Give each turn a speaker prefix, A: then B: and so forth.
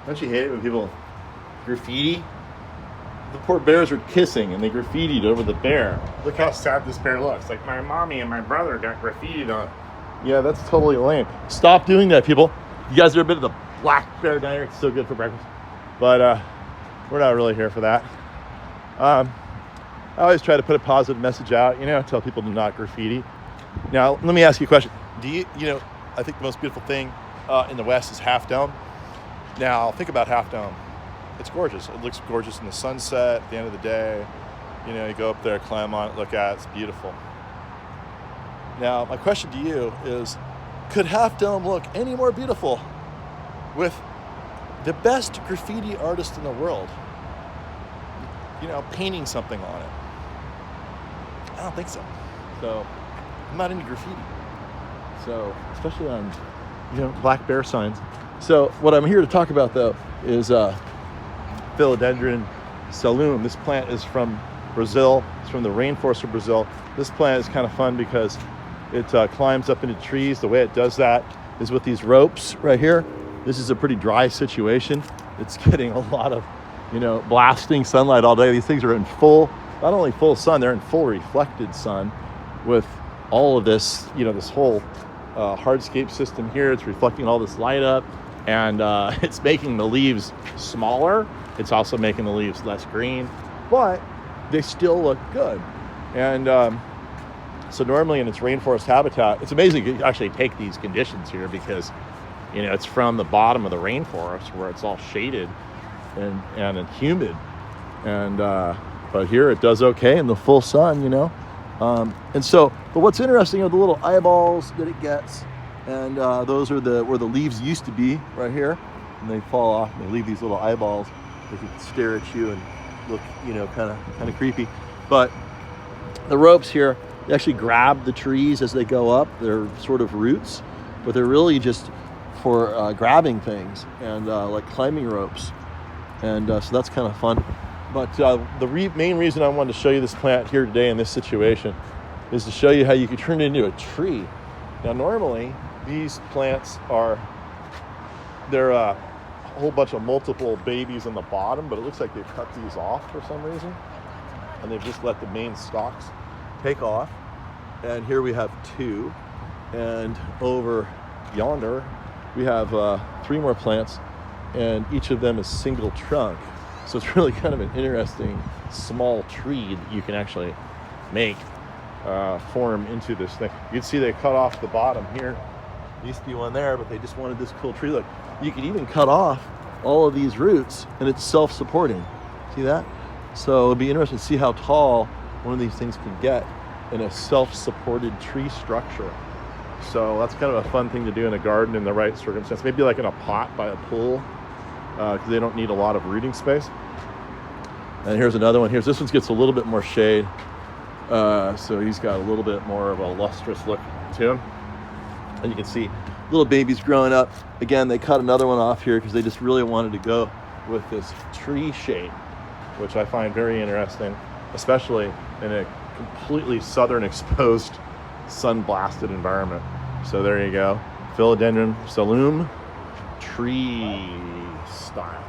A: Don't you hate it when people graffiti? The poor bears are kissing and they graffitied over the bear. Look how sad this bear looks. Like, my mommy and my brother got graffitied on. Yeah, that's totally lame. Stop doing that, people. You guys ever been to the Black Bear Diner? It's so good for breakfast. But we're not really here for that. I always try to put a positive message out, tell people to not graffiti. Now, let me ask you a question. I think the most beautiful thing in the West is Half Dome. Now, think about Half Dome. It's gorgeous. It looks gorgeous in the sunset at the end of the day. You go up there, climb on it, look at it. It's beautiful. Now, my question to you is, could Half Dome look any more beautiful with the best graffiti artist in the world, painting something on it? I don't think so. So, I'm not into graffiti. So, especially on, black bear signs. So, what I'm here to talk about, though, is Philodendron salum. This plant is from Brazil. It's from the rainforest of Brazil. This plant is kind of fun because it climbs up into trees. The way it does that is with these ropes right here. This is a pretty dry situation. It's getting a lot of, blasting sunlight all day. These things are in not only full sun, they're in full reflected sun with all of this, this whole hardscape system here. It's reflecting all this light up, and it's making the leaves smaller. It's also making the leaves less green, but they still look good. And so normally in its rainforest habitat, it's amazing you actually take these conditions here because, it's from the bottom of the rainforest where it's all shaded and humid. And but here it does okay in the full sun, And so, but what's interesting are the little eyeballs that it gets, and those are where the leaves used to be right here, and they fall off and they leave these little eyeballs. They can stare at you and look, kind of creepy. But the ropes here, they actually grab the trees as they go up. They're sort of roots, but they're really just for grabbing things and like climbing ropes. And so that's kind of fun. But the main reason I wanted to show you this plant here today in this situation is to show you how you could turn it into a tree. Now, normally these plants they're a whole bunch of multiple babies on the bottom, but it looks like they've cut these off for some reason, and they've just let the main stalks take off. And here we have two, and over yonder we have 3 more plants, and each of them is single trunk. So it's really kind of an interesting small tree that you can actually make form into this thing. You can see they cut off the bottom here. There used to be one there, but they just wanted this cool tree look. You could even cut off all of these roots, and it's self-supporting. See that? So it'll be interesting to see how tall one of these things can get in a self-supported tree structure. So that's kind of a fun thing to do in a garden in the right circumstance. Maybe like in a pot by a pool, because they don't need a lot of rooting space. And here's another one. This one gets a little bit more shade. So he's got a little bit more of a lustrous look to him. And you can see little babies growing up. Again, they cut another one off here because they just really wanted to go with this tree shape, which I find very interesting, especially in a completely southern exposed, sun-blasted environment. So there you go. Philodendron salum tree style.